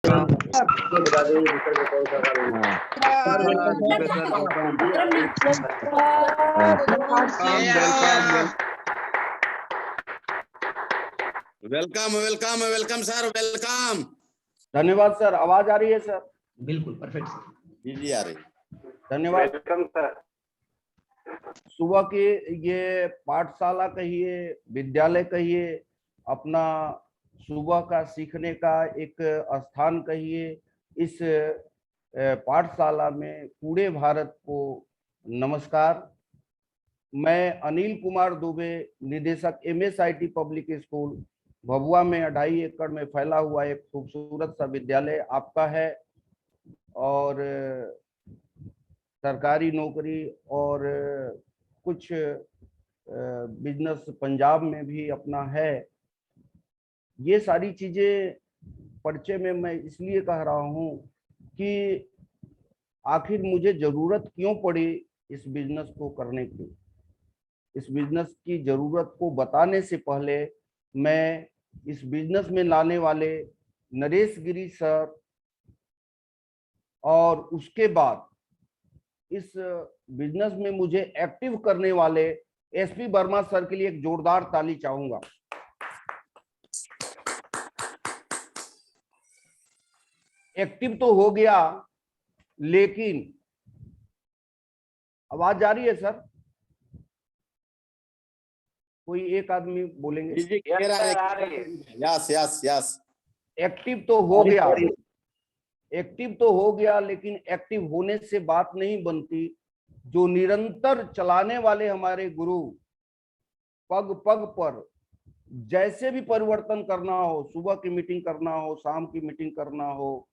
Welcome welcome welcome sir, welcome. धन्यवाद sir. आवाज आ रही है सर? बिल्कुल परफेक्ट सर। जी आ रही। धन्यवाद। Welcome sir. सुबह की ये पाठशाला कहिए, विद्यालय कहिए, अपना सुबह का सीखने का एक स्थान कहिए, इस पाठशाला में पूरे भारत को नमस्कार। मैं अनिल कुमार दुबे, निदेशक MSIT पब्लिक स्कूल भभुआ में 2.5 एकड़ में फैला हुआ एक खूबसूरत सा विद्यालय आपका है, और सरकारी नौकरी और कुछ बिजनेस पंजाब में भी अपना है। ये सारी चीजें परिचय में मैं इसलिए कह रहा हूँ कि आखिर मुझे जरूरत क्यों पड़ी इस बिजनेस को करने की। इस बिजनेस की जरूरत को बताने से पहले मैं इस बिजनेस में लाने वाले नरेश गिरी सर और उसके बाद इस बिजनेस में मुझे एक्टिव करने वाले SP वर्मा सर के लिए एक जोरदार ताली चाहूंगा। एक्टिव तो हो गया, लेकिन आवाज जा रही है सर? कोई एक आदमी बोलेंगे? Yes yes yes. एक्टिव तो हो गया, एक्टिव तो हो गया, लेकिन एक्टिव होने से बात नहीं बनती। जो निरंतर चलाने वाले हमारे गुरु, पग पग पर जैसे भी परिवर्तन करना हो, सुबह की मीटिंग करना हो, शाम की मीटिंग करना हो,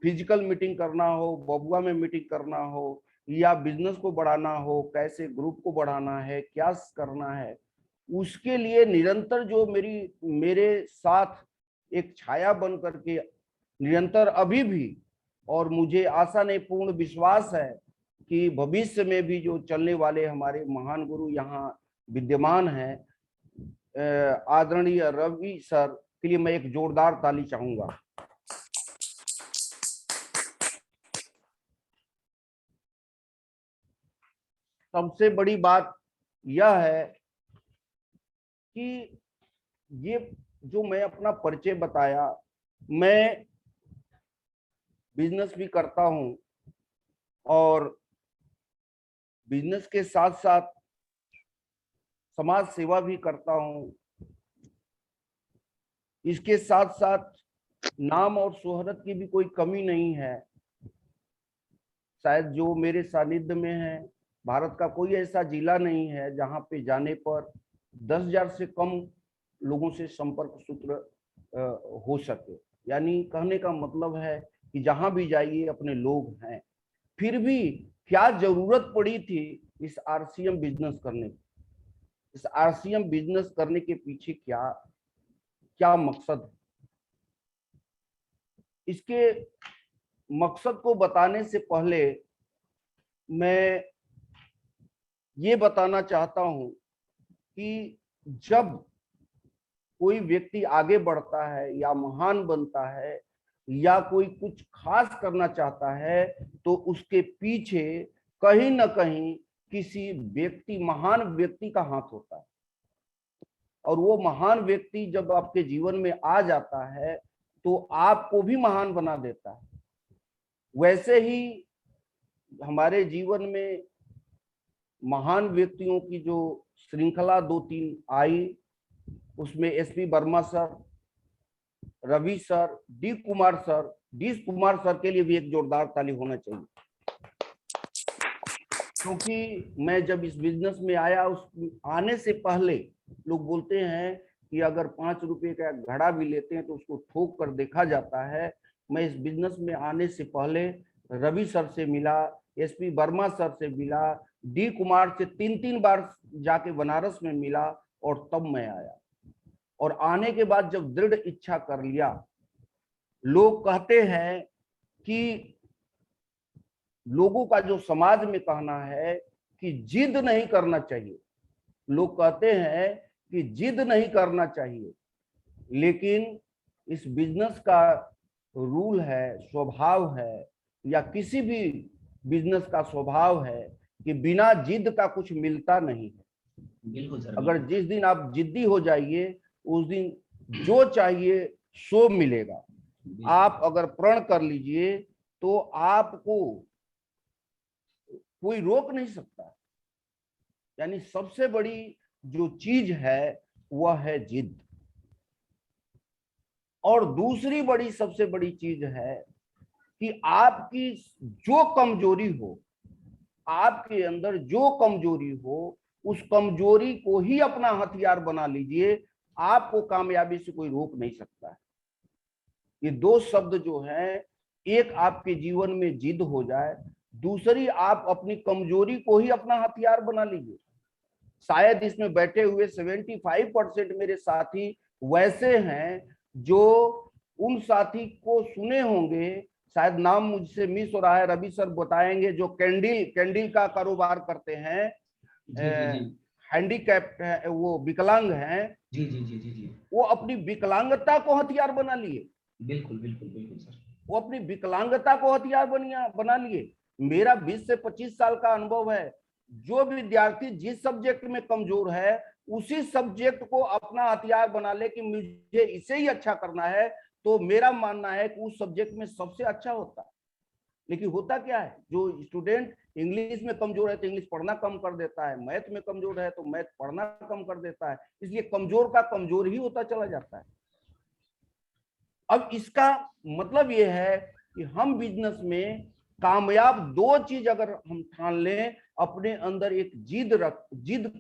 फिजिकल मीटिंग करना हो, बबुआ में मीटिंग करना हो, या बिजनेस को बढ़ाना हो, कैसे ग्रुप को बढ़ाना है, क्या करना है, उसके लिए निरंतर जो मेरे साथ एक छाया बन करके निरंतर अभी भी, और मुझे आशा नहीं पूर्ण विश्वास है कि भविष्य में भी जो चलने वाले हमारे महान गुरु यहाँ विद्यमान हैं, आदरणीय रवि सर के लिए मैं एक जोरदार ताली चाहूंगा। सबसे बड़ी बात यह है कि ये जो मैं अपना परिचय बताया, मैं बिजनेस भी करता हूं और बिजनेस के साथ साथ समाज सेवा भी करता हूं। इसके साथ साथ नाम और शोहरत की भी कोई कमी नहीं है। शायद जो मेरे सानिध्य में है, भारत का कोई ऐसा जिला नहीं है जहां पे जाने पर 10,000 से कम लोगों से संपर्क सूत्र हो सके। यानी कहने का मतलब है कि जहां भी जाइए अपने लोग हैं। फिर भी क्या जरूरत पड़ी थी इस RCM बिजनेस करने की? इस RCM बिजनेस करने के पीछे क्या मकसद है? इसके मकसद को बताने से पहले मैं ये बताना चाहता हूं कि जब कोई व्यक्ति आगे बढ़ता है या महान बनता है या कोई कुछ खास करना चाहता है, तो उसके पीछे कहीं ना कहीं किसी व्यक्ति, महान व्यक्ति का हाथ होता है। और वो महान व्यक्ति जब आपके जीवन में आ जाता है तो आपको भी महान बना देता है। वैसे ही हमारे जीवन में महान व्यक्तियों की जो श्रृंखला 2-3 आई, उसमें SP Verma sir, Ravi sir, D Kumar sir के लिए भी एक जोरदार ताली होना चाहिए। क्योंकि मैं जब इस बिजनेस में आया, उस आने से पहले लोग बोलते हैं कि अगर 5 रुपए का घड़ा भी लेते हैं तो उसको ठोक कर देखा जाता है। मैं इस बिजनेस में आने से पहले रवि सर से मिला, SP वर्मा सर से मिला, डी कुमार से 3-3 बार जाके बनारस में मिला, और तब मैं आया। और आने के बाद जब दृढ़ इच्छा कर लिया, लोग कहते हैं कि लोगों का जो समाज में कहना है कि जिद नहीं करना चाहिए, लोग कहते हैं कि जिद नहीं करना चाहिए, लेकिन इस बिजनेस का रूल है, स्वभाव है, या किसी भी बिजनेस का स्वभाव है कि बिना जिद का कुछ मिलता नहीं है। बिल्कुल सर, अगर बिल्कुल। जिस दिन आप जिद्दी हो जाइए, उस दिन जो चाहिए सो मिलेगा। आप अगर प्रण कर लीजिए तो आपको कोई रोक नहीं सकता। यानी सबसे बड़ी जो चीज है वह है जिद। और दूसरी बड़ी सबसे बड़ी चीज है कि आपकी जो कमजोरी हो, आपके अंदर जो कमजोरी हो, उस कमजोरी को ही अपना हथियार बना लीजिए। आपको कामयाबी से कोई रोक नहीं सकता है। ये दो शब्द जो है, एक आपके जीवन में जिद हो जाए, दूसरी आप अपनी कमजोरी को ही अपना हथियार बना लीजिए। शायद इसमें बैठे हुए 75% मेरे साथी वैसे हैं जो उन साथी को सुने होंगे, शायद नाम मुझसे मिस हो रहा है, रवि सर बताएंगे, जो कैंडल का कारोबार करते हैं, हैंडीकैप्ड है, वो विकलांग हैं। जी जी जी जी जी। वो अपनी विकलांगता को हथियार बना लिए। बिल्कुल बिल्कुल बिल्कुल सर। वो अपनी विकलांगता को हथियार बना लिए। मेरा 20 से 25 साल का अनुभव है। जो विद्यार्थी जिस सब्जेक्ट में कमजोर है, उसी सब्जेक्ट को अपना हथियार बना ले कि मुझे इसे ही अच्छा करना है, तो मेरा मानना है कि उस सब्जेक्ट में सबसे अच्छा होता है। लेकिन होता क्या है, जो स्टूडेंट इंग्लिश में कमजोर है तो इंग्लिश पढ़ना कम कर देता है, मैथ में कमजोर है तो मैथ पढ़ना कम कर देता है, इसलिए कमजोर का कमजोर ही होता चला जाता है। अब इसका मतलब यह है कि हम बिजनेस में कामयाब दो चीज अगर हम ठान लें, अपने अंदर एक जिद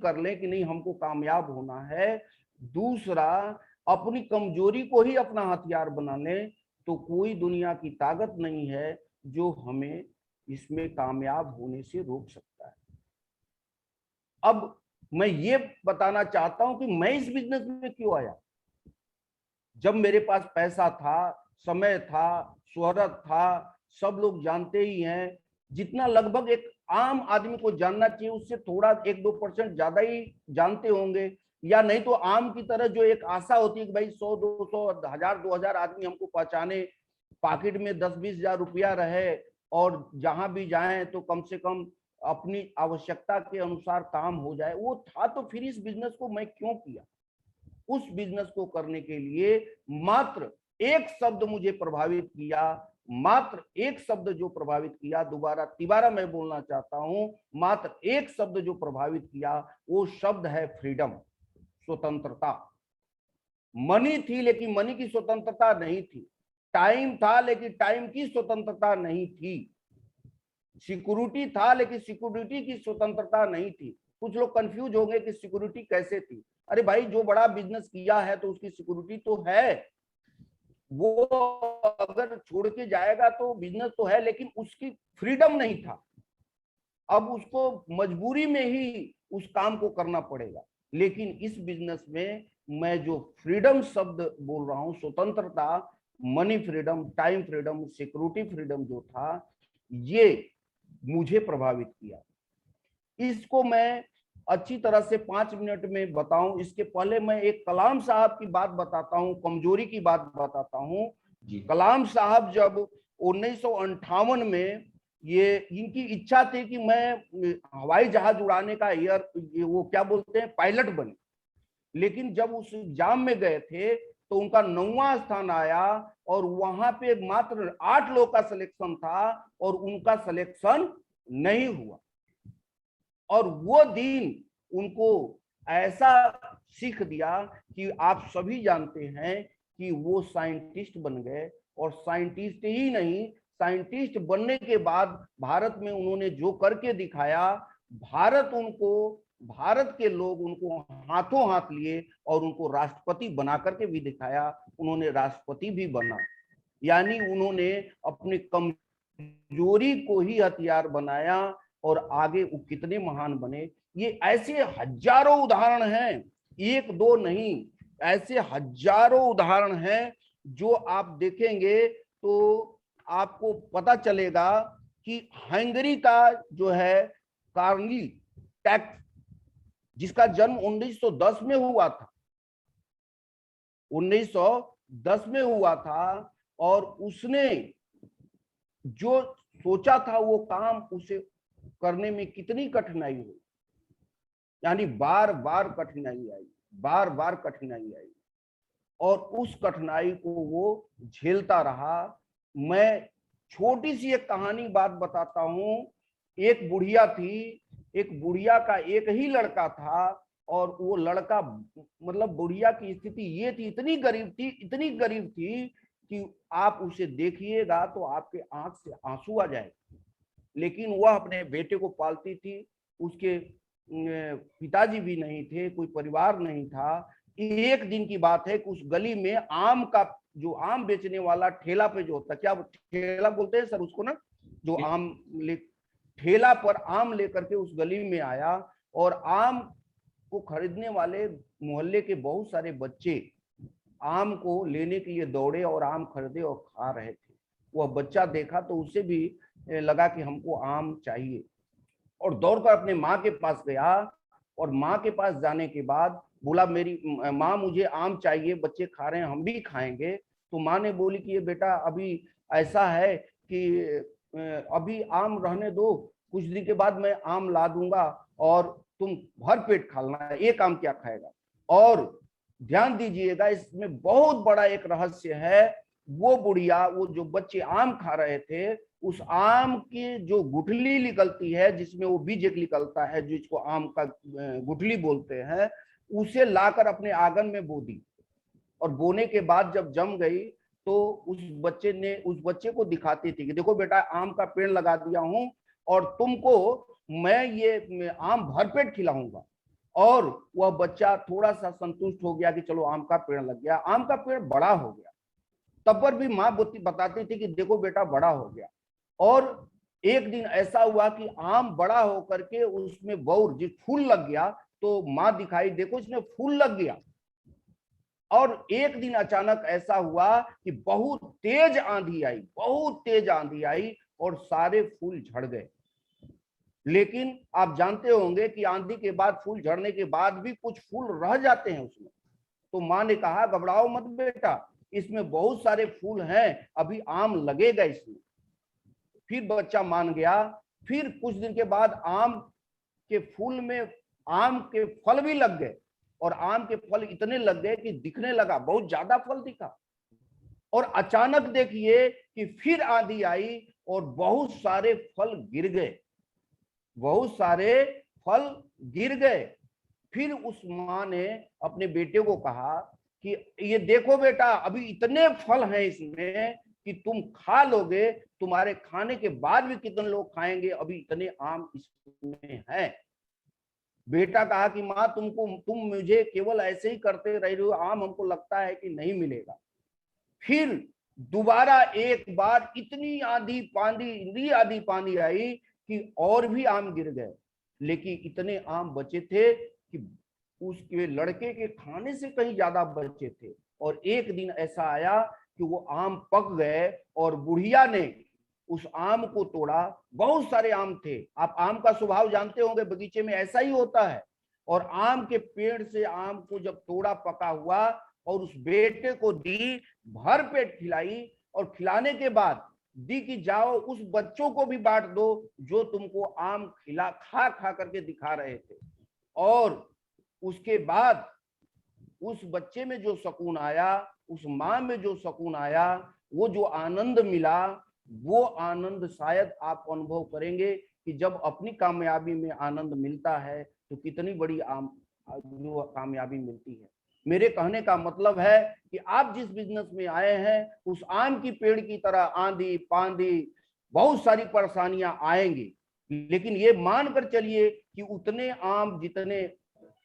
कर लें कि नहीं हमको कामयाब होना है, दूसरा अपनी कमजोरी को ही अपना हथियार बना लें, तो कोई दुनिया की ताकत नहीं है जो हमें इसमें कामयाब होने से रोक सकता है। अब मैं ये बताना चाहता हूं कि मैं इस बिजनेस में क्यों आया। जब मेरे पास पैसा था, समय था, शोहरत था, सब लोग जानते ही हैं, जितना लगभग एक आम आदमी को जानना चाहिए उससे थोड़ा 1-2% ज्यादा ही जानते होंगे, या नहीं तो आम की तरह जो एक आशा होती है कि भाई 100-200 1000 2000 आदमी हमको पहचाने, पॉकेट में 10-20 हजार रुपया रहे, और जहां भी जाएं तो कम से कम अपनी आवश्यकता के अनुसार काम हो जाए, वो था। तो फिर इस बिजनेस को मैं क्यों किया। उस बिजनेस को करने के लिए मात्र एक शब्द मुझे प्रभावित किया, मात्र एक शब्द जो प्रभावित किया, दोबारा तिबारा मैं बोलना चाहता हूं, मात्र एक शब्द जो प्रभावित किया, वो शब्द है फ्रीडम, स्वतंत्रता। मनी थी लेकिन मनी की स्वतंत्रता नहीं थी, टाइम था लेकिन टाइम की स्वतंत्रता नहीं थी, सिक्योरिटी था लेकिन सिक्योरिटी की स्वतंत्रता नहीं थी। कुछ लोग कंफ्यूज होंगे कि सिक्योरिटी कैसे थी। अरे भाई, जो बड़ा बिजनेस किया है तो उसकी सिक्योरिटी तो है, वो अगर छोड़ के जाएगा तो बिजनेस तो है, लेकिन उसकी फ्रीडम नहीं था। अब उसको मजबूरी में ही उस काम को करना पड़ेगा। लेकिन इस बिजनेस में मैं जो फ्रीडम शब्द बोल रहा हूं, स्वतंत्रता, money freedom, time freedom, security freedom जो था, ये मुझे प्रभावित किया। इसको मैं अच्छी तरह से 5 मिनट में बताऊं, इसके पहले मैं एक कलाम साहब की बात बताता हूं, कमजोरी की बात बताता हूं। कलाम साहब जब 1958 में, ये इनकी इच्छा थी कि मैं हवाई जहाज उड़ाने का वो क्या बोलते हैं, पायलट बने। लेकिन जब उस एग्जाम में गए थे तो उनका 9वां स्थान आया, और वहां पे मात्र 8 लोग का सिलेक्शन था और उनका सिलेक्शन नहीं हुआ। और वो दिन उनको ऐसा सीख दिया कि आप सभी जानते हैं कि वो साइंटिस्ट बन गए, और साइंटिस्ट ही नहीं, साइंटिस्ट बनने के बाद भारत में उन्होंने जो करके दिखाया, भारत के लोग उनको हाथों हाथ लिए और उनको राष्ट्रपति बना करके भी दिखाया। उन्होंने राष्ट्रपति भी बना, यानी उन्होंने अपनी कमजोरी को ही हथियार बनाया और आगे वो कितने महान बने। ये ऐसे हजारों उदाहरण हैं, एक दो नहीं, ऐसे हजारों उदाहरण हैं जो आप देखेंगे तो आपको पता चलेगा कि हंगरी का जो है कार्निल टैक्स, जिसका जन्म 1910 में हुआ था, 1910 में हुआ था, और उसने जो सोचा था वो काम उसे करने में कितनी कठिनाई हुई, यानी बार बार कठिनाई आई, बार बार कठिनाई आई, और उस कठिनाई को वो झेलता रहा। मैं छोटी सी एक कहानी बात बताता हूं। एक बुढ़िया थी, एक बुढ़िया का एक ही लड़का था, और वो लड़का मतलब बुढ़िया की स्थिति ये थी, इतनी गरीब थी, इतनी गरीब थी कि आप उसे देखिएगा तो आपके आंख से आंसू आ जाए। लेकिन वह अपने बेटे को पालती थी, उसके पिताजी भी नहीं थे, कोई परिवार नहीं था। एक दिन की बात है कि उस गली में आम का जो आम बेचने वाला ठेला पे जो होता, क्या ठेला बोलते हैं सर उसको ना, जो आम ठेला पर आम लेकर के उस गली में आया, और आम को खरीदने वाले मोहल्ले के बहुत सारे बच्चे आम को लेने के लिए दौड़े और आम खरीदे और खा रहे थे। वह बच्चा देखा तो उसे भी लगा कि हमको आम चाहिए, और दौड़कर अपने माँ के पास गया, और माँ के पास जाने के बाद बोला मेरी माँ मुझे आम चाहिए, बच्चे खा रहे हैं हम भी खाएंगे। तो माँ ने बोली कि ये बेटा अभी ऐसा है कि अभी आम रहने दो, कुछ दिन के बाद मैं आम ला दूंगा और तुम भर पेट खा लेना, एक आम क्या खाएगा। और ध्यान दीजिएगा इसमें बहुत बड़ा एक रहस्य है। वो बुढ़िया, वो जो बच्चे आम खा रहे थे, उस आम की जो गुठली निकलती है जिसमें वो बीज एक निकलता है जिसको आम का गुठली बोलते हैं, उसे लाकर अपने आंगन में बो दी। और बोने के बाद जब जम गई तो उस बच्चे को दिखाती थी कि देखो बेटा आम का पेड़ लगा दिया हूं और तुमको मैं ये आम भरपेट खिलाऊंगा। और वह बच्चा थोड़ा सा संतुष्ट हो गया कि चलो आम का पेड़ लग गया, आम का पेड़ बड़ा हो गया। तब पर भी माँ बताती थी कि देखो बेटा बड़ा हो गया। और एक दिन ऐसा हुआ कि आम बड़ा होकर के उसमें बौर जो फूल लग गया, तो माँ दिखाई देखो इसमें फूल लग गया। और एक दिन अचानक ऐसा हुआ कि बहुत तेज आंधी आई, बहुत तेज आंधी आई और सारे फूल झड़ गए। लेकिन आप जानते होंगे कि आंधी के बाद, फूल झड़ने के बाद भी कुछ फूल रह जाते हैं उसमें। तो माँ ने कहा घबराओ मत बेटा, इसमें बहुत सारे फूल हैं, अभी आम लगेगा इसमें। फिर बच्चा मान गया। फिर कुछ दिन के बाद आम के फूल में आम के फल भी लग गए, और आम के फल इतने लग गए कि दिखने लगा, बहुत ज्यादा फल दिखा। और अचानक देखिए कि फिर आंधी आई और बहुत सारे फल गिर गए, बहुत सारे फल गिर गए। फिर उस माँ ने अपने बेटे को कहा कि ये देखो बेटा अभी इतने फल हैं इसमें कि तुम खा लोगे, तुम्हारे खाने के बाद भी कितने लोग खाएंगे, अभी इतने आम इसमें हैं। बेटा कहा कि माँ तुम मुझे केवल ऐसे ही करते रह रहे हो, आम हमको लगता है कि नहीं मिलेगा। फिर दोबारा एक बार इतनी आंधी पानी आई कि और भी आम गिर गए, लेकिन इतने आम बचे थे कि उसके लड़के के खाने से कहीं ज्यादा बचे थे। और एक दिन ऐसा आया कि वो आम पक गए और बुढ़िया ने उस आम को तोड़ा। बहुत सारे आम थे, आप आम का स्वभाव जानते होंगे, बगीचे में ऐसा ही होता है। और आम के पेड़ से आम को जब तोड़ा पका हुआ और उस बेटे को दी, भर पेट खिलाई, और खिलाने के बाद दी कि जाओ उस बच्चों को भी बांट दो जो तुमको आम खा खा करके दिखा रहे थे। और उसके बाद उस बच्चे में जो सुकून आया, उस माँ में जो सुकून आया, वो जो आनंद मिला, वो आनंद शायद आप अनुभव करेंगे कि जब अपनी कामयाबी में आनंद मिलता है तो कितनी बड़ी जो कामयाबी मिलती है। मेरे कहने का मतलब है कि आप जिस बिजनेस में आए हैं उस आम की पेड़ की तरह आंधी पांधी बहुत सारी परेशानियां आएंगी, लेकिन ये मानकर चलिए कि उतने आम जितने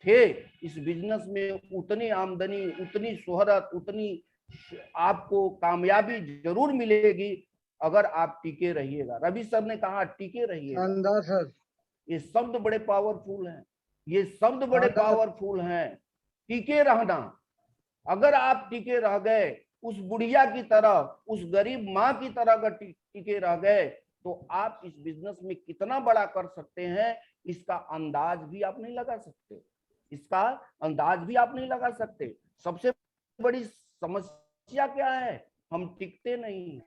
थे इस बिजनेस में, उतनी आमदनी, उतनी शोहरत, उतनी आपको कामयाबी जरूर मिलेगी अगर आप टिके रहिएगा। रवि सर ने कहा टिके रहिएगा। शानदार सर। ये शब्द बड़े पावरफुल हैं, ये शब्द बड़े पावरफुल हैं। टिके रहना, अगर आप टिके रह गए उस बुढ़िया की तरह, उस गरीब माँ की तरह अगर टिके रह गए तो आप इस बिजनेस में कितना बड़ा कर सकते हैं इसका अंदाज भी आप नहीं लगा सकते, इसका अंदाज भी आप नहीं लगा सकते। सबसे बड़ी समस्या क्या है हम टिकते नहीं।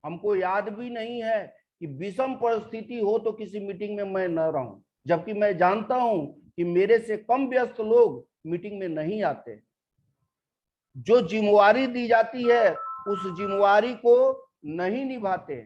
हमको याद भी नहीं है कि विषम परिस्थिति हो तो किसी मीटिंग में मैं न रहूं, जबकि मैं जानता हूं कि मेरे से कम व्यस्त लोग मीटिंग में नहीं आते। जो जिम्मेवारी दी जाती है उस जिम्मेवारी को नहीं निभाते।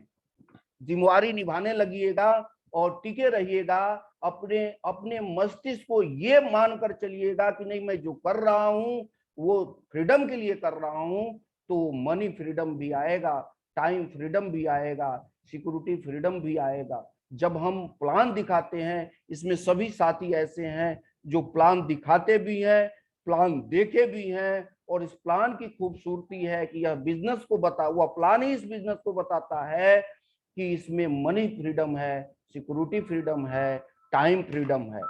जिम्मेवारी निभाने लगिएगा और टिके रहिएगा, अपने अपने मस्तिष्क को ये मानकर चलिएगा कि नहीं, मैं जो कर रहा हूं वो फ्रीडम के लिए कर रहा हूं, तो मनी फ्रीडम भी आएगा, टाइम फ्रीडम भी आएगा, सिक्योरिटी फ्रीडम भी आएगा। जब हम प्लान दिखाते हैं, इसमें सभी साथी ऐसे हैं जो प्लान दिखाते भी हैं, प्लान देखे भी हैं, और इस प्लान की खूबसूरती है कि यह बिजनेस को बता हुआ प्लान ही इस बिजनेस को बताता है कि इसमें मनी फ्रीडम है, सिक्योरिटी फ्रीडम है, टाइम फ्रीडम है।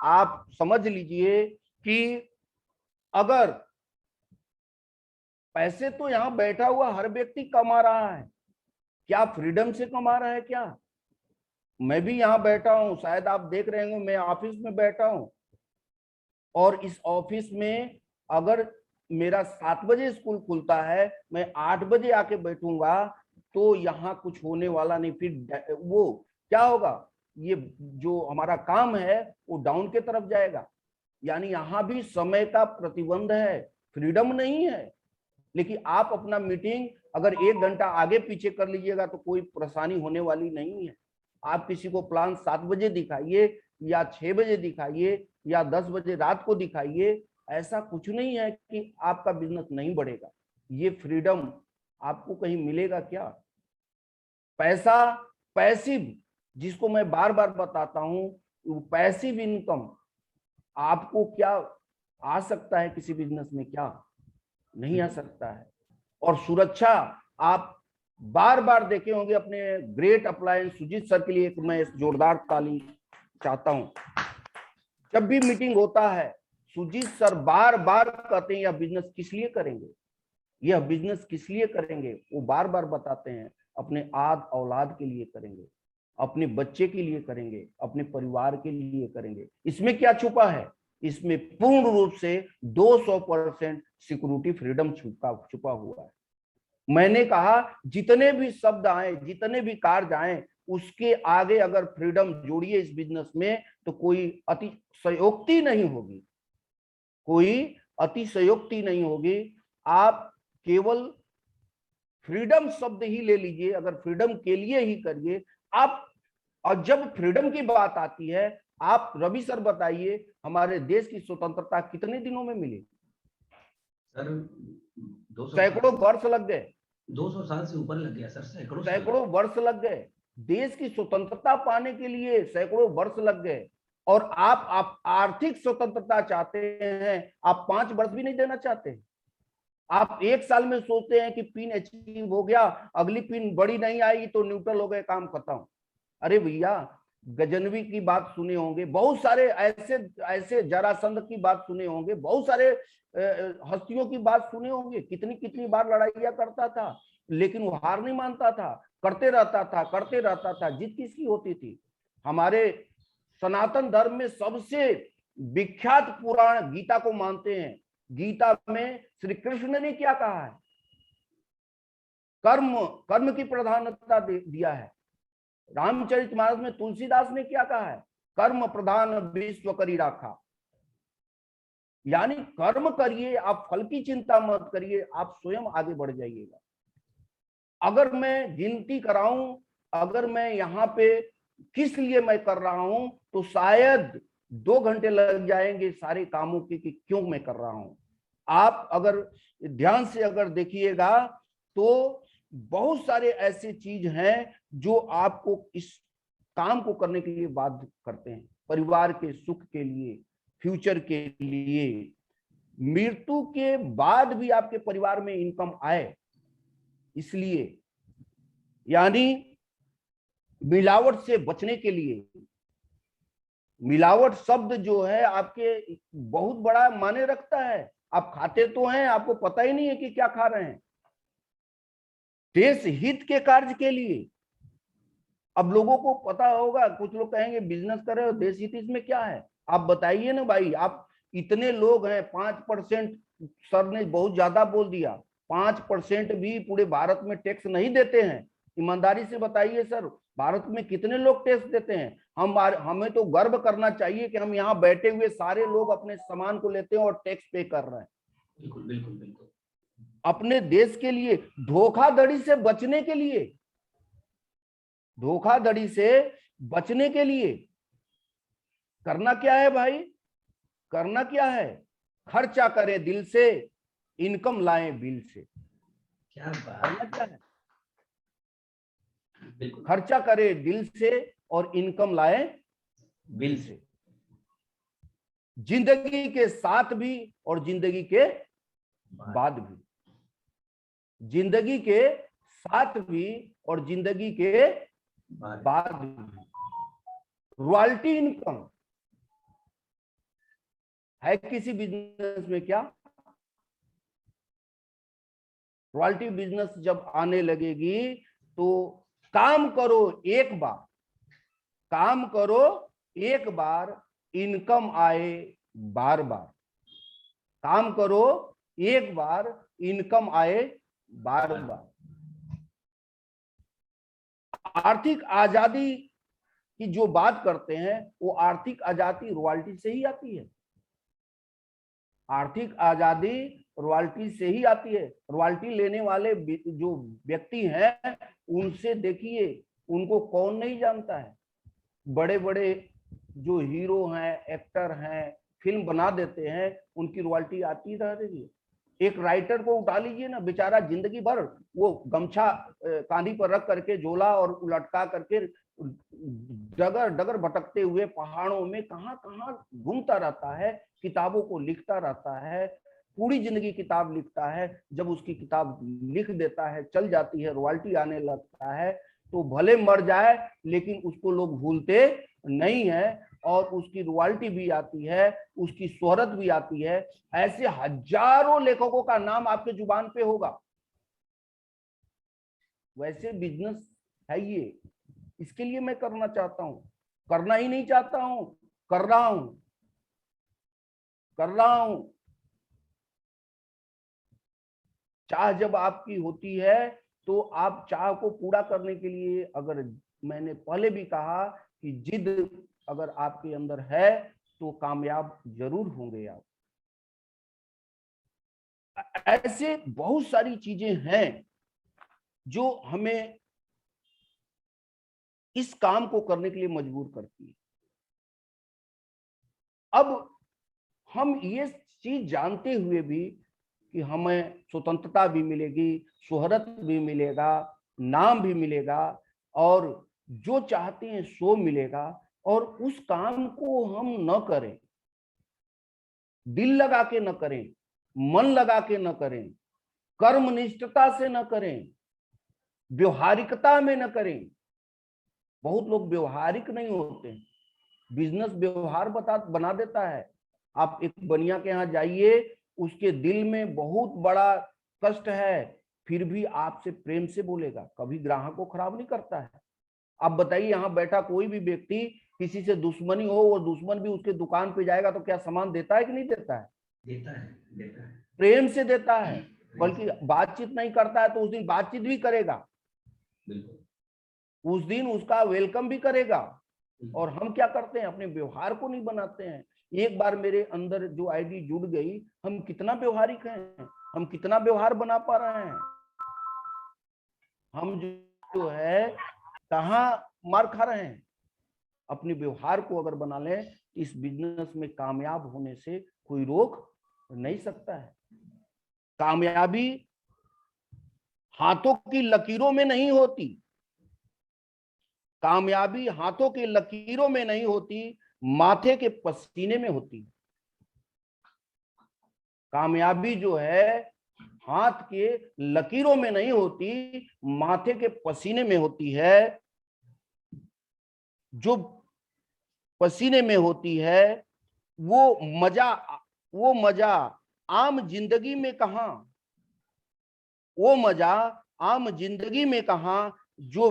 आप समझ लीजिए कि अगर पैसे तो यहां बैठा हुआ हर व्यक्ति कमा रहा है, क्या फ्रीडम से कमा रहा है? क्या मैं भी यहां बैठा हूं, शायद आप देख रहे होंगे मैं ऑफिस में बैठा हूं, और इस ऑफिस में अगर मेरा 7 बजे स्कूल खुलता है, मैं 8 बजे आके बैठूंगा तो यहाँ कुछ होने वाला नहीं। फिर वो क्या होगा, ये जो हमारा काम है वो डाउन के तरफ जाएगा। यानी यहाँ भी समय का प्रतिबंध है, फ्रीडम नहीं है। लेकिन आप अपना मीटिंग अगर 1 घंटा आगे पीछे कर लीजिएगा तो कोई परेशानी होने वाली नहीं है। आप किसी को प्लान 7 बजे दिखाइए या 6 बजे दिखाइए या 10 बजे रात को दिखाइए, ऐसा कुछ नहीं है कि आपका बिजनेस नहीं बढ़ेगा। ये फ्रीडम आपको कहीं मिलेगा क्या? पैसा, पैसिव, जिसको मैं बार बार बताता हूं, पैसिव इनकम आपको क्या आ सकता है किसी बिजनेस में? क्या नहीं आ सकता है। और सुरक्षा आप बार बार देखे होंगे अपने ग्रेट अप्लायंस सुजीत सर के लिए एक मैं जोरदार ताली चाहता हूं। जब भी मीटिंग होता है सुजीत सर बार बार कहते हैं यह बिजनेस किस लिए करेंगे, यह बिजनेस किस लिए करेंगे। वो बार बार बताते हैं अपने आद औलाद के लिए करेंगे, अपने बच्चे के लिए करेंगे, अपने परिवार के लिए करेंगे। इसमें क्या छुपा है? इसमें पूर्ण रूप से 200% सिक्योरिटी फ्रीडम छुपा हुआ है। मैंने कहा जितने भी शब्द आए, जितने भी कार्य आए, उसके आगे अगर फ्रीडम जोड़िए इस बिजनेस में तो कोई अतिशयोक्ति नहीं होगी, कोई अतिशयोक्ति नहीं होगी। आप केवल फ्रीडम शब्द ही ले लीजिए, अगर फ्रीडम के लिए ही करिए आप। और जब फ्रीडम की बात आती है, आप रवि सर बताइए हमारे देश की स्वतंत्रता कितने दिनों में मिली? सर 200 सैकड़ों वर्ष लग गए, 200 साल से ऊपर लग गया सर, सैकड़ों वर्ष लग गए। देश की स्वतंत्रता पाने के लिए सैकड़ों वर्ष लग गए। और आप आर्थिक स्वतंत्रता चाहते हैं, आप 5 वर्ष भी नहीं देना चाहते। आप 1 साल में सोचते हैं कि पिन अचीव हो गया, अगली पिन बड़ी नहीं आएगी तो न्यूट्रल हो गए, काम खत्म। अरे भैया, गजनवी की बात सुने होंगे, बहुत सारे ऐसे ऐसे जरासंध की बात सुने होंगे, बहुत सारे हस्तियों की बात सुने होंगे, कितनी कितनी बार लड़ाइयां करता था लेकिन वो हार नहीं मानता था, करते रहता था, करते रहता था। जीत किसकी होती थी? हमारे सनातन धर्म में सबसे विख्यात पुराण गीता को मानते हैं। गीता में श्री कृष्ण ने क्या कहा है? कर्म, कर्म की प्रधानता दिया है। रामचरितमानस में तुलसीदास ने क्या कहा है? कर्म प्रधान विश्व करी राखा। यानी कर्म करिए, आप फल की चिंता मत करिए, आप स्वयं आगे बढ़ जाइएगा। अगर मैं गिनती कराऊं, अगर मैं यहाँ पे किस लिए मैं कर रहा हूं, तो शायद 2 घंटे लग जाएंगे सारे कामों के कि क्यों मैं कर रहा हूं। आप अगर ध्यान से अगर देखिएगा तो बहुत सारे ऐसे चीज हैं जो आपको इस काम को करने के लिए बाध्य करते हैं, परिवार के सुख के लिए, फ्यूचर के लिए। मृत्यु के बाद भी आपके परिवार में इनकम आए, इसलिए यानी मिलावट से बचने के लिए। मिलावट शब्द जो है आपके बहुत बड़ा माने रखता है। आप खाते तो हैं, आपको पता ही नहीं है कि क्या खा रहे हैं, देश हित के कार्य के लिए। अब लोगों को पता होगा, कुछ लोग कहेंगे बिजनेस कर रहे हो, देश हित इसमें क्या है? आप बताइए ना भाई। आप इतने लोग हैं, 5% सर ने बहुत ज्यादा बोल दिया, 5% भी पूरे भारत में टैक्स नहीं देते हैं। ईमानदारी से बताइए सर, भारत में कितने लोग टैक्स देते हैं? हमें तो गर्व करना चाहिए कि हम यहाँ बैठे हुए सारे लोग अपने सामान को लेते हैं और टैक्स पे कर रहे हैं। बिल्कुल बिल्कुल बिल्कुल। अपने देश के लिए, धोखाधड़ी से बचने के लिए, धोखाधड़ी से बचने के लिए करना क्या है भाई? करना क्या है? खर्चा करें दिल से, इनकम लाएं बिल से। क्या करना बात। क्या है? बिल्कुल खर्चा करें दिल से और इनकम लाएं बिल से। जिंदगी के साथ भी और जिंदगी के बाद भी, जिंदगी के साथ भी और जिंदगी के बाद भी। रॉयल्टी इनकम है किसी बिजनेस में क्या? रॉयल्टी बिजनेस जब आने लगेगी तो काम करो एक बार, काम करो एक बार, इनकम आए बार बार। काम करो एक बार, इनकम आए बार बार। आर्थिक आजादी की जो बात करते हैं वो आर्थिक आजादी रॉयल्टी से ही आती है। आर्थिक आजादी रॉयल्टी से ही आती है। रॉयल्टी लेने वाले जो व्यक्ति हैं उनसे देखिए, उनको कौन नहीं जानता है। बड़े बड़े जो हीरो हैं, एक्टर हैं, फिल्म बना देते हैं, उनकी रॉयल्टी आती रह रही है। एक राइटर को उठा लीजिए ना, बेचारा जिंदगी भर वो गमछा कांधी पर रख करके, झोला और लटका करके डगर डगर भटकते हुए पहाड़ों में कहां कहां घूमता रहता है, किताबों को लिखता रहता है, पूरी जिंदगी किताब लिखता है। जब उसकी किताब लिख देता है, चल जाती है, रॉयल्टी आने लगता है, तो भले मर जाए लेकिन उसको लोग भूलते नहीं है, और उसकी रॉयल्टी भी आती है, उसकी शोहरत भी आती है। ऐसे हजारों लेखकों का नाम आपके जुबान पे होगा। वैसे बिजनेस है ये। इसके लिए मैं करना चाहता हूं, करना ही नहीं चाहता हूं, कर रहा हूं, कर रहा हूं। चाह जब आपकी होती है तो आप चाह को पूरा करने के लिए, अगर मैंने पहले भी कहा कि जिद अगर आपके अंदर है तो कामयाब जरूर होंगे आप। ऐसे बहुत सारी चीजें हैं जो हमें इस काम को करने के लिए मजबूर करती है। अब हम ये चीज जानते हुए भी कि हमें स्वतंत्रता भी मिलेगी, शोहरत भी मिलेगा, नाम भी मिलेगा, और जो चाहते हैं सो मिलेगा, और उस काम को हम न करें, दिल लगा के न करें, मन लगा के न करें, कर्मनिष्ठता से न करें, व्यवहारिकता में न करें। बहुत लोग व्यवहारिक नहीं होते। बिजनेस व्यवहार बना देता है। आप एक बनिया के यहाँ जाइए, उसके दिल में बहुत बड़ा कष्ट है, फिर भी आपसे प्रेम से बोलेगा, कभी ग्राहक को खराब नहीं करता है। आप बताइए, यहाँ बैठा कोई भी व्यक्ति किसी से दुश्मनी हो, वो दुश्मन भी उसके दुकान पे जाएगा तो क्या सामान देता है कि नहीं देता है? देता है, देता है, प्रेम से देता है। बल्कि बातचीत नहीं करता है तो उस दिन बातचीत भी करेगा, उस दिन उसका वेलकम भी करेगा। और हम क्या करते हैं? अपने व्यवहार को नहीं बनाते हैं। एक बार मेरे अंदर जो आईडी जुड़ गई, हम कितना व्यवहारिक हैं, हम कितना व्यवहार बना पा रहे हैं। हम जो है कहाँ मार खा रहे हैं। अपने व्यवहार को अगर बना लें, इस बिजनेस में कामयाब होने से कोई रोक नहीं सकता है। कामयाबी हाथों की लकीरों में नहीं होती, कामयाबी हाथों की लकीरों में नहीं होती, माथे के पसीने में होती। कामयाबी जो है हाथ के लकीरों में नहीं होती, माथे के पसीने में होती है। जो पसीने में होती है वो मजा आम जिंदगी में कहां, वो मजा आम जिंदगी में कहां जो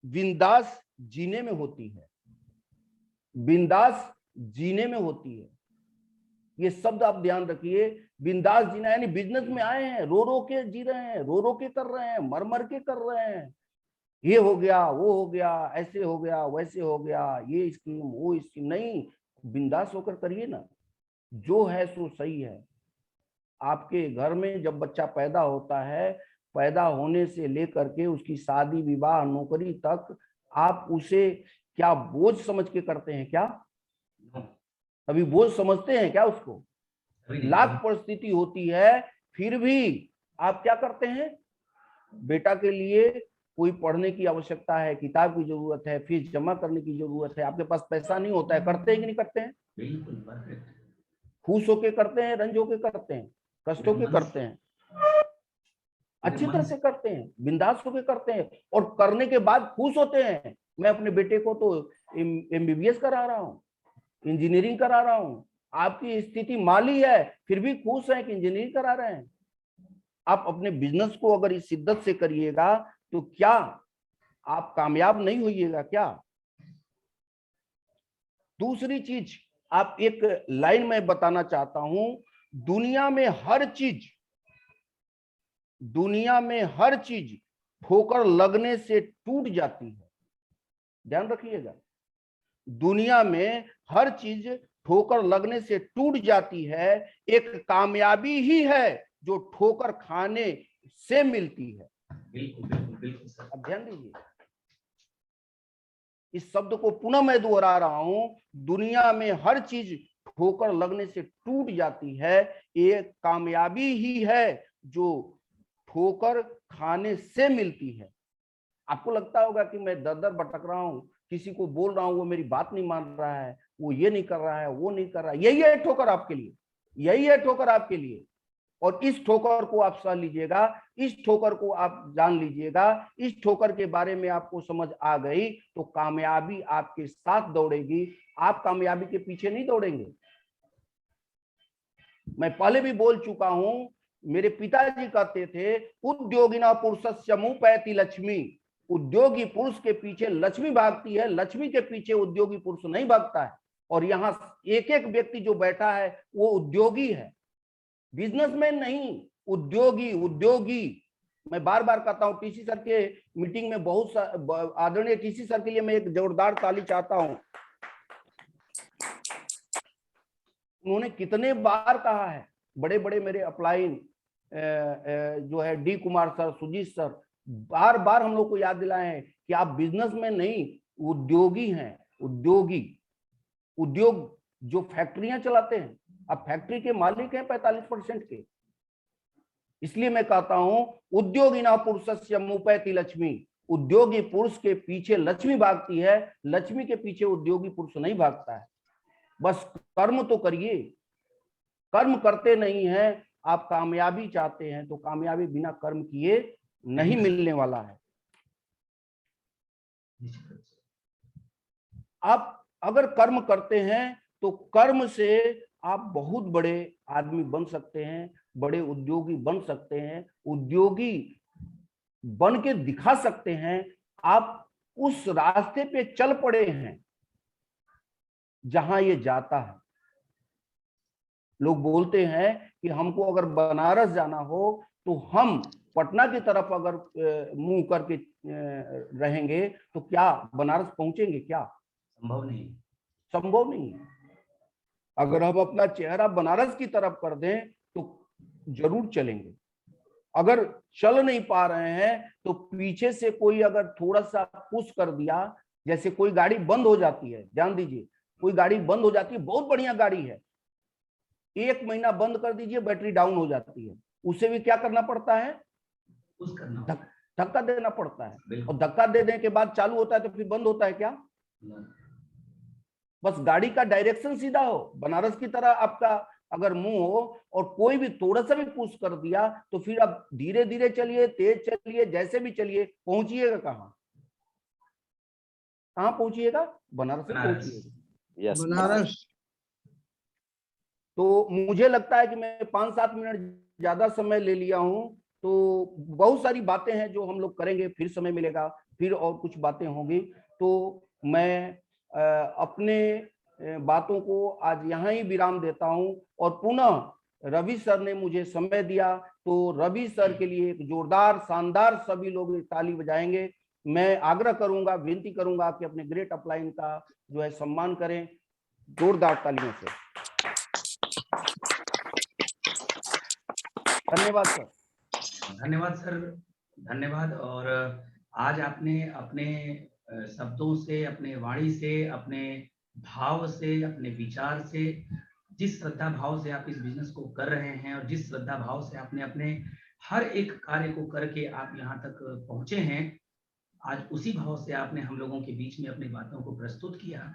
बिंदास जीने में होती है, बिंदास जीने में होती है। ये शब्द आप ध्यान रखिए। बिंदास जीना यानी बिजनेस में आए हैं, रो रो के जी रहे हैं, रो रो के कर रहे हैं, मर मर के कर रहे हैं। ये हो गया, वो हो गया, ऐसे हो गया, वैसे हो गया, ये स्कीम, वो स्कीम नहीं। बिंदास होकर करिए ना, जो है सो सही है। आपके घर में जब बच्चा पैदा होता है, पैदा होने से लेकर के उसकी शादी विवाह नौकरी तक, आप उसे क्या बोझ समझ के करते हैं क्या? अभी बोझ समझते हैं क्या उसको? लाख परिस्थिति होती है, फिर भी आप क्या करते हैं? बेटा के लिए कोई पढ़ने की आवश्यकता है, किताब की जरूरत है, फीस जमा करने की जरूरत है, आपके पास पैसा नहीं होता है, करते हैं कि नहीं करते हैं? बिल्कुल परफेक्ट। खुश होके करते हैं, रंज होके करते हैं, कष्ट होके करते हैं? अच्छी तरह से करते हैं, बिंदास होके करते हैं, और करने के बाद खुश होते हैं। मैं अपने बेटे को तो MBBS करा रहा हूँ, इंजीनियरिंग करा रहा हूँ। आपकी स्थिति माली है, फिर भी खुश है कि इंजीनियरिंग करा रहे हैं। आप अपने बिजनेस को अगर इस शिद्दत से करिएगा तो क्या आप कामयाब नहीं होइएगा क्या? दूसरी चीज, आप एक लाइन में बताना चाहता हूं, दुनिया में हर चीज ठोकर लगने से टूट जाती है। ध्यान रखिएगा, दुनिया में हर चीज ठोकर लगने से टूट जाती है, एक कामयाबी ही है जो ठोकर खाने से मिलती है। बिल्कुल बिल्कुल बिल्कुल सर। अब ध्यान दीजिए, इस शब्द को पुनः मैं दोहरा रहा हूं, दुनिया में हर चीज ठोकर लगने से टूट जाती है, एक कामयाबी ही है जो ठोकर खाने से मिलती है। आपको लगता होगा कि मैं दर दर भटक रहा हूं, किसी को बोल रहा हूं, वो मेरी बात नहीं मान रहा है, वो ये नहीं कर रहा है, वो नहीं कर रहा है। यही है ठोकर आपके लिए, यही है ठोकर आपके लिए। और इस ठोकर को आप सह लीजिएगा, इस ठोकर को आप जान लीजिएगा, इस ठोकर के बारे में आपको समझ आ गई तो कामयाबी आपके साथ दौड़ेगी। आप कामयाबी के पीछे नहीं दौड़ेंगे। मैं पहले भी बोल चुका हूं, मेरे पिताजी कहते थे, उद्योगिना पुरुषस्य मुपैति लक्ष्मी। उद्योगी पुरुष के पीछे लक्ष्मी भागती है, लक्ष्मी के पीछे उद्योगी पुरुष नहीं भागता है। और यहाँ एक एक व्यक्ति जो बैठा है वो उद्योगी है, बिजनेसमैन नहीं, उद्योगी। उद्योगी मैं बार बार कहता हूं, टीसी सर के मीटिंग में बहुत आदरणीय टीसी सर के लिए मैं एक जोरदार ताली चाहता हूं। उन्होंने कितने बार कहा है, बड़े बड़े मेरे अपलाइन जो है D Kumar sir, Sujit sir, बार बार हम लोग को याद दिलाए हैं कि आप बिजनेसमैन नहीं, उद्योगी हैं। उद्योगी, उद्योग जो फैक्ट्रियां चलाते हैं, आप फैक्ट्री के मालिक हैं 45% के। इसलिए मैं कहता हूं, उद्योगिना पुरुषस्य मुपैति लक्ष्मी। उद्योगी पुरुष के पीछे लक्ष्मी भागती है, लक्ष्मी के पीछे उद्योगी पुरुष नहीं भागता है। बस कर्म तो करिए, कर्म करते नहीं है। आप कामयाबी चाहते हैं तो कामयाबी बिना कर्म किए नहीं मिलने वाला है। आप अगर कर्म करते हैं तो कर्म से आप बहुत बड़े आदमी बन सकते हैं, बड़े उद्योगी बन सकते हैं, उद्योगी बन के दिखा सकते हैं। आप उस रास्ते पे चल पड़े हैं जहां ये जाता है। लोग बोलते हैं कि हमको अगर बनारस जाना हो तो हम पटना की तरफ अगर मुंह करके रहेंगे तो क्या बनारस पहुंचेंगे क्या? संभव नहीं, संभव नहीं। अगर हम अपना चेहरा बनारस की तरफ कर दें तो जरूर चलेंगे। अगर चल नहीं पा रहे हैं तो पीछे से कोई अगर थोड़ा सा पुश कर दिया, जैसे कोई गाड़ी बंद हो जाती है, ध्यान दीजिए, कोई गाड़ी बंद हो जाती है, बहुत बढ़िया गाड़ी है, 1 महीना बंद कर दीजिए, बैटरी डाउन हो जाती है, उसे भी क्या करना पड़ता है? धक्का देना पड़ता है। और धक्का देने के बाद चालू होता है तो फिर बंद होता है क्या? बस गाड़ी का डायरेक्शन सीधा हो, बनारस की तरह आपका अगर मुंह हो और कोई भी थोड़ा सा भी पुश कर दिया तो फिर आप धीरे धीरे चलिए, तेज चलिए, जैसे भी चलिए, पहुंचिएगा कहाँ? कहाँ पहुंचिएगा? बनारस पहुंचिएगा। बनारस। तो मुझे लगता है कि मैं 5-7 मिनट ज्यादा समय ले लिया हूं, तो बहुत सारी बातें हैं जो हम लोग करेंगे, फिर समय मिलेगा, फिर और कुछ बातें होंगी। तो मैं अपने बातों को आज यहाँ ही विराम देता हूं और पुनः रवि सर ने मुझे समय दिया, तो रवि सर के लिए एक जोरदार शानदार सभी लोग ताली बजाएंगे। मैं आग्रह करूंगा, विनती करूंगा कि अपने ग्रेट अपलाइन का जो है सम्मान करें जोरदार तालियों से। धन्यवाद सर। धन्यवाद सर, धन्यवाद। और आज आपने अपने शब्दों से, अपने वाणी से, अपने भाव से, अपने विचार से, जिस श्रद्धा भाव से आप इस बिजनेस को कर रहे हैं और जिस श्रद्धा भाव से आपने अपने हर एक कार्य को करके आप यहाँ तक पहुंचे हैं, आज उसी भाव से आपने हम लोगों के बीच में अपनी बातों को प्रस्तुत किया।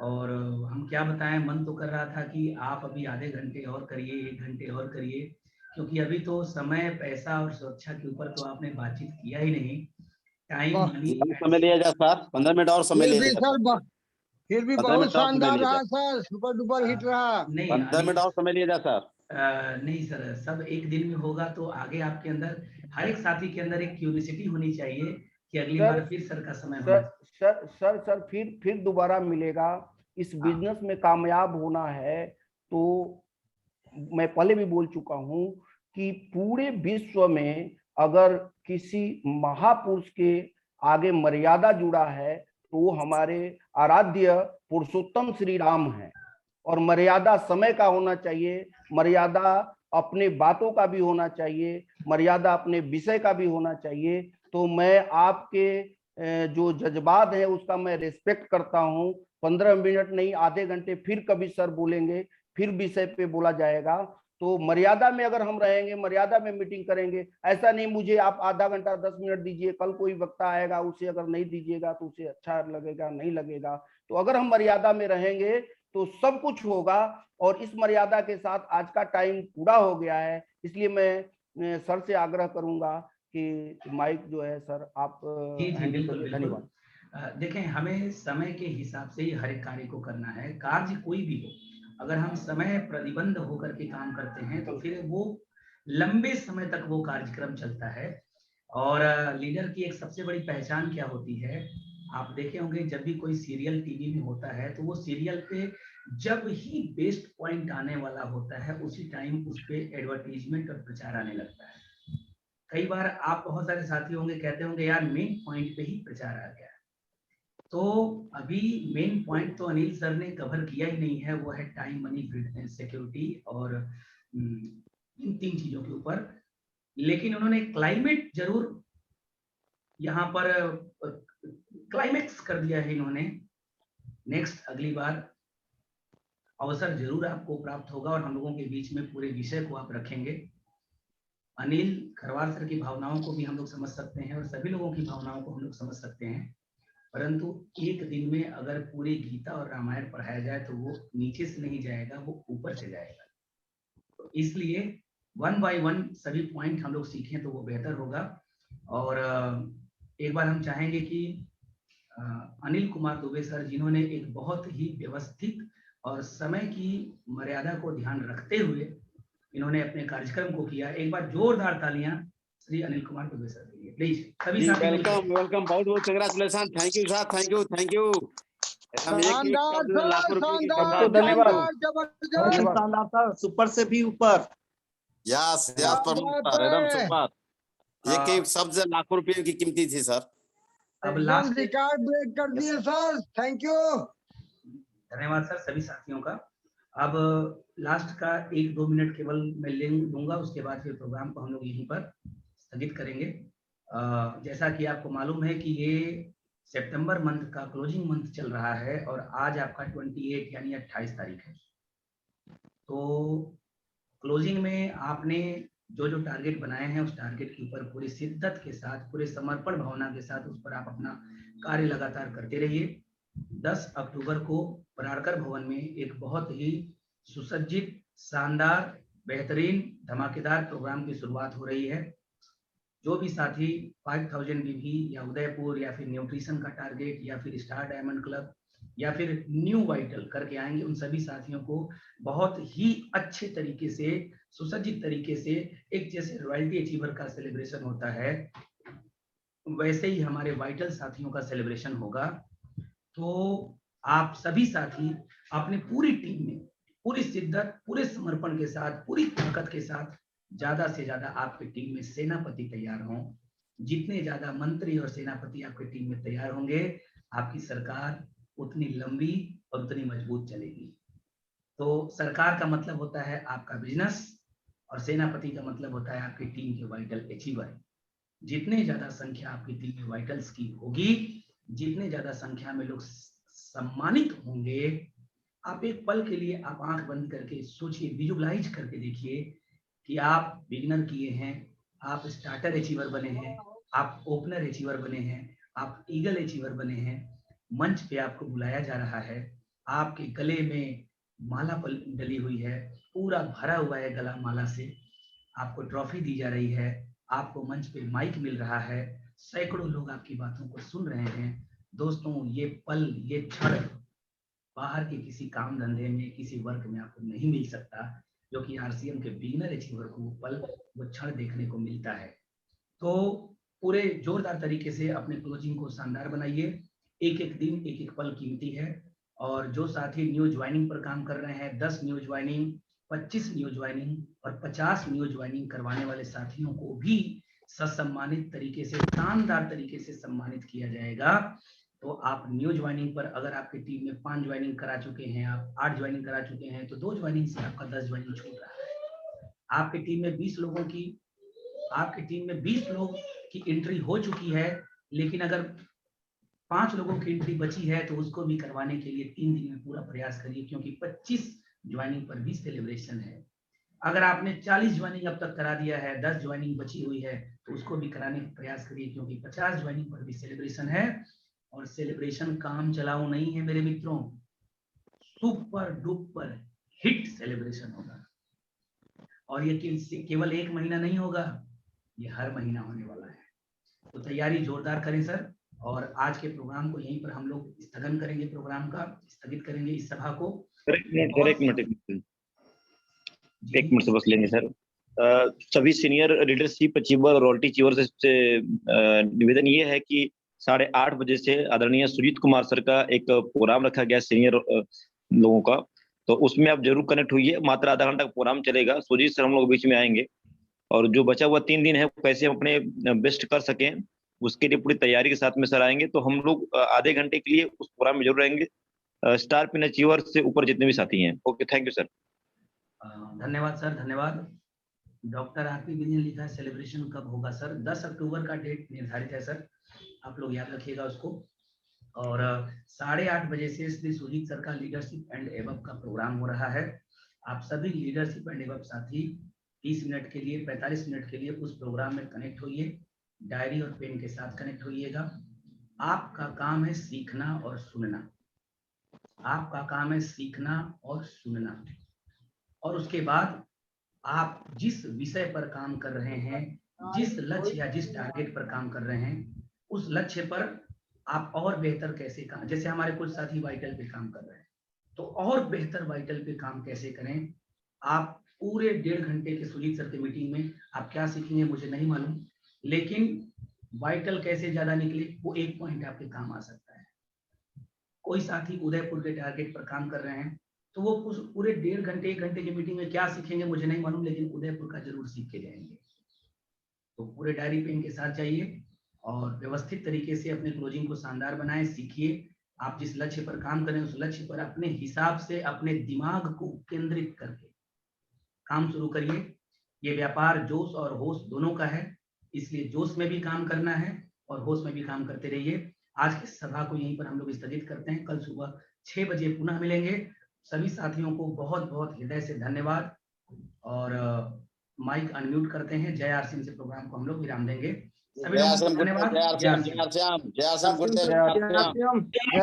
और हम क्या बताएं, मन तो कर रहा था कि आप अभी आधे घंटे और करिए, 1 घंटे और करिए, क्योंकि अभी तो समय, पैसा और सुरक्षा के ऊपर तो आपने बातचीत किया ही नहीं। टाइम, मनी, समय लिया जा सर, 15 मिनट और समय फिर लिया भी जा। सर फिर भी 15 बहुत मिनट और समय शानदार लिया रहा जा। सर, सुपर डुपर हिट रहा। नहीं 15 मिनट और समय लिया जा सर। नहीं सर, सब एक दिन में होगा तो आगे आपके अंदर, हर एक साथी के अंदर एक क्यूरियोसिटी होनी चाहिए कि अगली सर, बार फिर सर का समय होना। सर फिर दोबारा मिलेगा। इस बिजनेस में कामयाब होना है तो मैं पहले भी बोल चुका हूं कि पूरे विश्व में अगर किसी महापुरुष के आगे मर्यादा जुड़ा है तो वो हमारे आराध्य पुरुषोत्तम श्री राम है। और मर्यादा समय का होना चाहिए, मर्यादा अपने बातों का भी होना चाहिए, मर्यादा अपने विषय का भी होना चाहिए। तो मैं आपके जो जज्बात है उसका मैं रिस्पेक्ट करता हूं। 15 मिनट नहीं, आधे घंटे फिर कभी सर बोलेंगे, फिर विषय पे बोला जाएगा। तो मर्यादा में अगर हम रहेंगे, मर्यादा में मीटिंग करेंगे। ऐसा नहीं मुझे आप आधा घंटा 10 मिनट दीजिए, कल कोई वक्ता आएगा उसे अगर नहीं दीजिएगा तो उसे अच्छा लगेगा, नहीं लगेगा। तो अगर हम मर्यादा में रहेंगे तो सब कुछ होगा। और इस मर्यादा के साथ आज का टाइम पूरा हो गया है, इसलिए मैं सर से आग्रह करूंगा कि माइक जो है सर आप जी हैंडल बिल्कुल करिए। बिल्कुल। धन्यवाद। देखें, हमें समय के हिसाब से ही हर एक कार्य को करना है। कार्य कोई भी हो, अगर हम समय प्रतिबंध होकर के काम करते हैं तो फिर वो लंबे समय तक वो कार्यक्रम चलता है। और लीडर की एक सबसे बड़ी पहचान क्या होती है, आप देखे होंगे जब भी कोई सीरियल टीवी में होता है तो वो सीरियल पे जब ही बेस्ट पॉइंट आने वाला होता है उसी टाइम उस पे एडवर्टीजमेंट और प्रचार आने लगता है। कई बार आप बहुत सारे साथी होंगे कहते होंगे यार मेन पॉइंट पे ही प्रचार आ गया। तो अभी मेन पॉइंट तो अनिल सर ने कवर किया ही नहीं है, वो है टाइम, मनी, सिक्योरिटी और इन 3 चीजों के ऊपर। लेकिन उन्होंने क्लाइमेट जरूर यहाँ पर क्लाइमेक्स कर दिया है इन्होंने। नेक्स्ट अगली बार अवसर जरूर आपको प्राप्त होगा और हम लोगों के बीच में पूरे विषय को आप रखेंगे। अनिल खरवार सर की भावनाओं को भी हम लोग समझ सकते हैं और सभी लोगों की भावनाओं को हम लोग समझ सकते हैं, परंतु एक दिन में अगर पूरी गीता और रामायण पढ़ाया जाए तो वो नीचे से नहीं जाएगा, वो ऊपर से जाएगा। तो इसलिए 1 बाय 1 सभी पॉइंट हम लोग सीखें तो वो बेहतर होगा। और एक बार हम चाहेंगे कि अनिल कुमार दुबे सर, जिन्होंने एक बहुत ही व्यवस्थित और समय की मर्यादा को ध्यान रखते हुए इन्होंने अपने कार्यक्रम को किया, एक बार जोरदार तालियां श्री अनिल कुमार दुबे सर के लिए प्लीज। सभी साथी वेलकम वेलकम, बहुत बहुत congratulation. Thank you sir, thank you thank you. हम एक शानदार शब्द में लाखों सर, रुपए की शानदार, बात। धन्यवाद। शानदार, जबरदस्त। शानदार सर, सुपर से भी ऊपर। यस क्या यस प्रमुख बात सर, एकदम है। सुपर। एक एक शब्द लाखों रुपए की कीमती थी सर। अब एकदम लास्ट, रिकॉर्ड ब्रेक कर दिए सर, थैंक यू। धन्यवाद सर सभी साथियों का। अब लास्ट का 1-2 मिनट केवल मैं ले लूंगा, उसके बाद फिर प्रोग्राम को हम लोग यहीं पर स्थगित करेंगे। जैसा कि आपको मालूम है कि ये सितंबर मंथ का क्लोजिंग मंथ चल रहा है और आज आपका 28 यानी 28 तारीख है। तो क्लोजिंग में आपने जो जो टारगेट बनाए हैं उस टारगेट के ऊपर पूरी शिद्दत के साथ, पूरे समर्पण भावना के साथ उस पर आप अपना कार्य लगातार करते रहिए। 10 अक्टूबर को परारकर भवन में एक बहुत ही सुसज्जित, शानदार, बेहतरीन, धमाकेदार प्रोग्राम की शुरुआत हो रही है। जो भी साथी 5000 बीबी या उदयपुर या फिर न्यूट्रिशन का टारगेट या फिर स्टार डायमंड क्लब या फिर न्यू वाइटल करके आएंगे, उन सभी साथियों को बहुत ही अच्छे तरीके से, सुसज्जित तरीके से, एक जैसे रॉयल्टी अचीवर का सेलिब्रेशन होता है वैसे ही हमारे वाइटल साथियों का सेलिब्रेशन होगा। तो आप सभी साथी अपने पूरी टीम में पूरी शिद्दत, पूरे समर्पण के साथ, पूरी ताकत के साथ ज्यादा से ज्यादा आपकी टीम में सेनापति तैयार हों। जितने ज्यादा मंत्री और सेनापति आपकी टीम में तैयार होंगे, आपकी सरकार उतनी लंबी और उतनी मजबूत चलेगी। तो सरकार का मतलब होता है आपका बिजनेस और सेनापति का मतलब होता है आपकी टीम के वाइटल अचीवर। जितने ज्यादा संख्या आपकी टीम में वाइटल्स की होगी, जितने ज्यादा संख्या में लोग सम्मानित होंगे, आप एक पल के लिए आप आंख बंद करके सोचिए, विजुअलाइज करके देखिए कि आप बिगिनर किए हैं, आप स्टार्टर अचीवर बने हैं, आप ओपनर अचीवर बने हैं, आप ईगल अचीवर बने हैं। मंच पे आपको बुलाया जा रहा है, आपके गले में माला डली हुई है, पूरा भरा हुआ है गला माला से, आपको ट्रॉफी दी जा रही है, आपको मंच पे माइक मिल रहा है, सैकड़ों लोग आपकी बातों को सुन रहे हैं। दोस्तों, ये पल, ये क्षण बाहर के किसी काम धंधे में, किसी वर्क में आपको नहीं मिल सकता, जो कि आरसीएम के बिगिनर अचीवर को पल, वो क्षण देखने को मिलता है। तो पूरे जोरदार तरीके से अपने क्लोजिंग को शानदार बनाइए। एक एक दिन, एक एक पल कीमती है। और जो साथी न्यू ज्वाइनिंग पर काम कर रहे हैं, 10 न्यू ज्वाइनिंग, 25 न्यू ज्वाइनिंग और 50 न्यू ज्वाइनिंग करवाने वाले साथियों को भी ससम्मानित तरीके से, शानदार तरीके से सम्मानित किया जाएगा। तो आप न्यू ज्वाइनिंग पर, अगर आपकी टीम में 5 ज्वाइनिंग करा चुके हैं, आप 8 ज्वाइनिंग करा चुके हैं, तो 2 ज्वाइनिंग से आपका 10 ज्वाइनिंग छूट रहा है। आपकी टीम में 20 लोगों की, आपकी टीम में 20 लोग की एंट्री हो चुकी है, लेकिन अगर 5 लोगों की एंट्री बची है तो उसको भी करवाने के लिए 3 दिन में पूरा प्रयास करिए, क्योंकि 25 ज्वाइनिंग पर भी सेलिब्रेशन है। अगर आपने 40 ज्वाइनिंग अब तक करा दिया है, 10 ज्वाइनिंग बची हुई है, तो उसको भी कराने का प्रयास करिए, क्योंकि 50 ज्वाइनिंग पर भी सेलिब्रेशन है। और सेलिब्रेशन काम चलाओ नहीं है मेरे मित्रों, सुपर डुपर हिट सेलिब्रेशन होगा। और ये केवल 1 महीना नहीं होगा, ये हर महीना होने वाला है। तो तैयारी जोरदार करें सर। और आज के प्रोग्राम को यहीं पर हम लोग स्थगन करेंगे, प्रोग्राम का स्थगित करेंगे इस सभा को। एक मिनट से बस लेंगे सर। सभी सीनियर लीडरशिप अचीवर और रॉयल्टी अचीवर से निवेदन ये है कि 8:30 बजे से आदरणीय सुजीत कुमार सर का एक प्रोग्राम रखा गया सीनियर लोगों का, तो उसमें आप जरूर कनेक्ट होइए। मात्र आधा घंटा का प्रोग्राम चलेगा। सुजीत सर हम लोग बीच में आएंगे और जो बचा हुआ 3 दिन है कैसे हम अपने बेस्ट कर सकें, उसके लिए पूरी तैयारी के साथ में सर आएंगे। तो हम लोग आधे घंटे के लिए उस प्रोग्राम में जरूर रहेंगे, स्टार पिन अचीवर से ऊपर जितने भी साथी हैं। Okay, thank you sir. धन्यवाद सर, धन्यवाद। डॉक्टर आरपी विजय लिखा है, सेलिब्रेशन कब होगा सर? 10 अक्टूबर का डेट निर्धारित है सर, आप लोग याद रखिएगा उसको। और 8:30 बजे से श्री सुजीत सर का लीडरशिप एंड एबव का प्रोग्राम हो रहा है। आप सभी लीडरशिप एंड एबव साथी 30 मिनट के लिए, 45 मिनट के लिए उस प्रोग्राम में कनेक्ट होइए। डायरी और पेन के साथ कनेक्ट होइएगा। आपका काम है सीखना और सुनना, आपका काम है सीखना और सुनना। और उसके बाद आप जिस विषय पर काम कर रहे हैं, जिस लक्ष्य या जिस टारगेट पर काम कर रहे हैं, उस लक्ष्य पर आप और बेहतर कैसे काम, जैसे हमारे कुछ साथी वाइटल पे काम कर रहे हैं, तो और बेहतर वाइटल पे काम कैसे करें। आप पूरे 1.5 घंटे के सुजीत सर की मीटिंग में आप क्या सीखेंगे मुझे नहीं मालूम, लेकिन वाइटल कैसे ज्यादा निकले वो एक पॉइंट आपके काम आ सकता है। कोई साथी उदयपुर के टारगेट पर काम कर रहे हैं, तो वो उस पूरे 1.5 घंटे 1 घंटे की मीटिंग में क्या सीखेंगे मुझे नहीं मालूम, लेकिन उदयपुर का जरूर सीख के जाएंगे। तो पूरे डायरी पेन के साथ जाइए और व्यवस्थित तरीके से अपने क्लोजिंग को शानदार बनाएं, सीखिए। आप जिस लक्ष्य पर काम करें उस लक्ष्य पर अपने हिसाब से अपने दिमाग को केंद्रित करके काम शुरू करिए। ये व्यापार जोश और होश दोनों का है, इसलिए जोश में भी काम करना है और होश में भी काम करते रहिए। आज की सभा को यहीं पर हम लोग स्थगित करते हैं। कल सुबह 6 बजे पुनः मिलेंगे। सभी साथियों को बहुत बहुत हृदय से धन्यवाद। और माइक अनम्यूट करते हैं। जय आर सिंह से प्रोग्राम को हम लोग विराम देंगे। सभी लोगों को धन्यवाद। जय आर श्याम, जय आर श्याम, जय आर श्याम, गुरुदेव, जय आर श्याम। जय